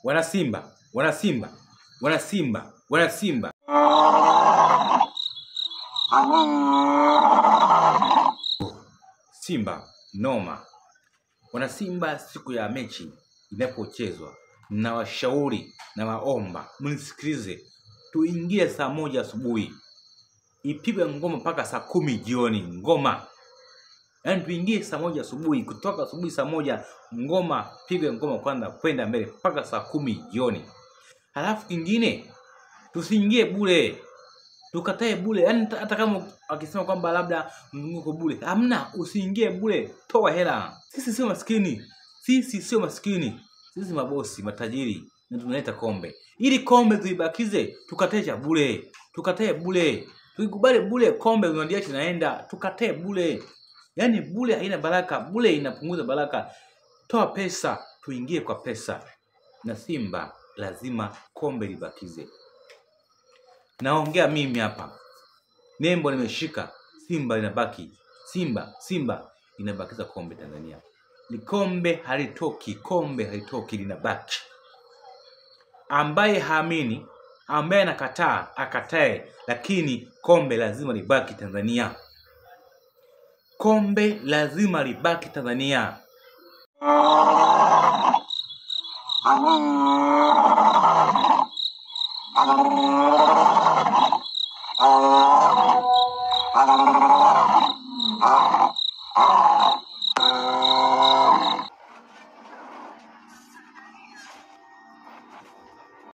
Wana Simba, wana Simba, wana Simba, wana Simba. Simba noma. Wana Simba, siku ya mechi inapochezwa, na washauri na waomba mnisikilize, tuingie saa 1 asubuhi, ipigwe ngoma mpaka saa 10 jioni ngoma. Yaani tuingie saa 1 asubuhi, kutoka asubuhi saa 1 ngoma, pigwe ngoma kwanza kwenda mbele mpaka saa 10 jioni. Halafu kingine, tusiingie bure. Tukatae bure. Yaani hata kama akisema kwamba labda mzunguko bure, hamna, usiingie bure, toa hela. Sisi sio maskini. Sisi sio maskini. Sisi mabosi, matajiri, na tunaleta kombe. Ili kombe tuibakize, tukatae cha bure. Tukatae bure. Tukikubali bure kombe unadiacha naenda, tukatae bure. Yaani bure haina baraka, bure inapunguza baraka. Toa pesa, tuingie kwa pesa. Na Simba lazima kombe libakize. Naongea mimi hapa. Nembo nimeshika, Simba linabaki. Simba inabakiza kombe Tanzania. Ni kombe halitoki, kombe halitoki, linabaki. Ambaye haamini, ambaye anakataa, akatae, lakini kombe lazima libaki Tanzania. Kombe lazima libaki Tanzania.